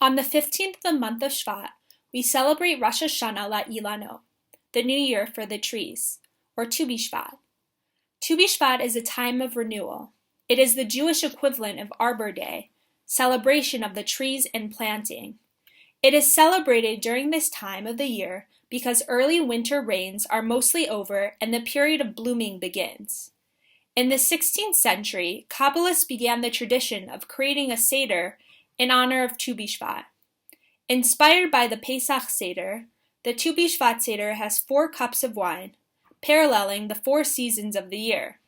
On the 15th of the month of Shvat, we celebrate Rosh Hashanah La'ilano, the new year for the trees, or Tu B'Shvat. Tu B'Shvat is a time of renewal. It is the Jewish equivalent of Arbor Day, celebration of the trees and planting. It is celebrated during this time of the year because early winter rains are mostly over and the period of blooming begins. In the 16th century, Kabbalists began the tradition of creating a Seder in honor of Tu B'Shvat. Inspired by the Pesach Seder, the Tu B'Shvat Seder has 4 cups of wine, paralleling the 4 seasons of the year.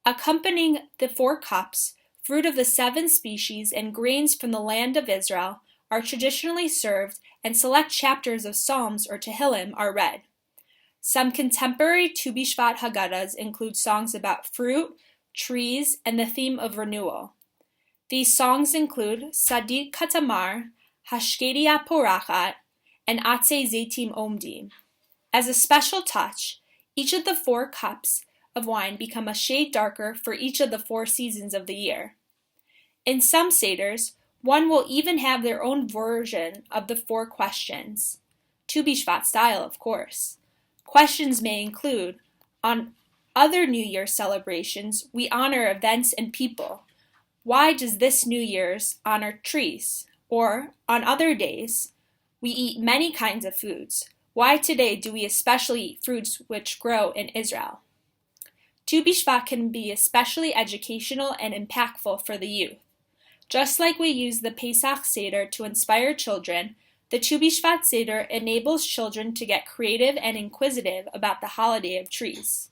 Accompanying the 4 cups, fruit of the 7 species and grains from the land of Israel are traditionally served, and select chapters of Psalms or Tehillim are read. Some contemporary Tu B'Shvat Haggadahs include songs about fruit, trees, and the theme of renewal. These songs include Sadik Katamar, Hashkedia Porachat, and Atze Zeitim Omdim. As a special touch, each of the 4 cups of wine become a shade darker for each of the 4 seasons of the year. In some Seders, one will even have their own version of the 4 questions, Tu B'Shvat style, of course. Questions may include, on other New Year celebrations, we honor events and people. Why does this New Year's honor trees? Or, on other days, we eat many kinds of foods. Why today do we especially eat fruits which grow in Israel? Tu B'Shvat can be especially educational and impactful for the youth. Just like we use the Pesach Seder to inspire children, the Tu B'Shvat Seder enables children to get creative and inquisitive about the holiday of trees.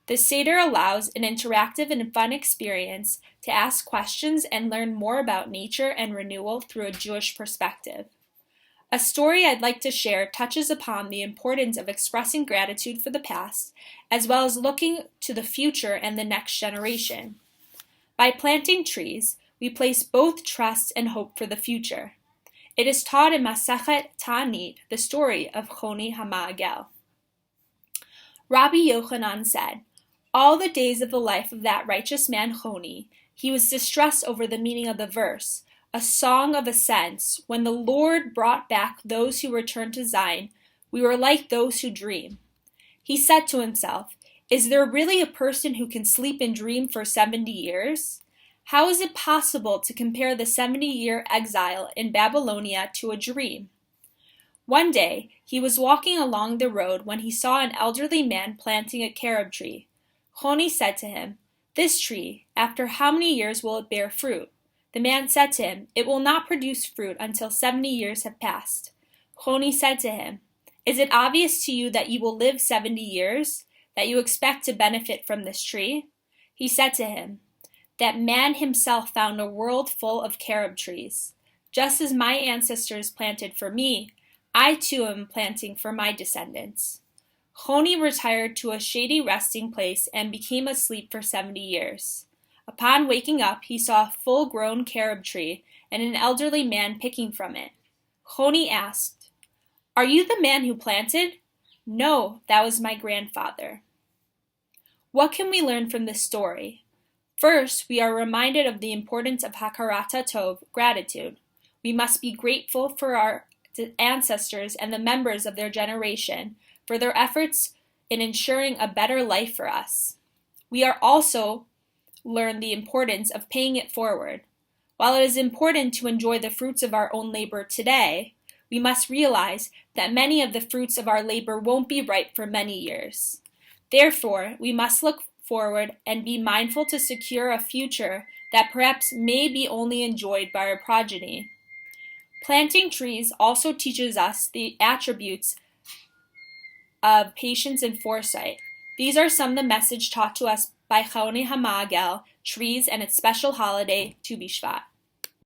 The Seder allows an interactive and fun experience to ask questions and learn more about nature and renewal through a Jewish perspective. A story I'd like to share touches upon the importance of expressing gratitude for the past, as well as looking to the future and the next generation. By planting trees, we place both trust and hope for the future. It is taught in Masechet Ta'anit, the story of Choni HaMa'agel. Rabbi Yochanan said, all the days of the life of that righteous man Choni, he was distressed over the meaning of the verse, a song of ascents. When the Lord brought back those who returned to Zion, we were like those who dream. He said to himself, is there really a person who can sleep and dream for 70 years? How is it possible to compare the 70-year exile in Babylonia to a dream? One day, he was walking along the road when he saw an elderly man planting a carob tree. Choni said to him, this tree, after how many years will it bear fruit? The man said to him, it will not produce fruit until 70 years have passed. Choni said to him, is it obvious to you that you will live 70 years, that you expect to benefit from this tree? He said to him, that man himself found a world full of carob trees. Just as my ancestors planted for me, I too am planting for my descendants. Choni retired to a shady resting place and became asleep for 70 years. Upon waking up, he saw a full-grown carob tree and an elderly man picking from it. Choni asked, are you the man who planted? No, that was my grandfather. What can we learn from this story? First, we are reminded of the importance of Hakarat Tov, gratitude. We must be grateful for our ancestors and the members of their generation for their efforts in ensuring a better life for us. We are also learn the importance of paying it forward. While it is important to enjoy the fruits of our own labor today, we must realize that many of the fruits of our labor won't be ripe for many years. Therefore, we must look forward and be mindful to secure a future that perhaps may be only enjoyed by our progeny. Planting trees also teaches us the attributes of patience and foresight. These are some of the message taught to us by Choni HaMa'agel, trees, and its special holiday, Tu B'Shvat.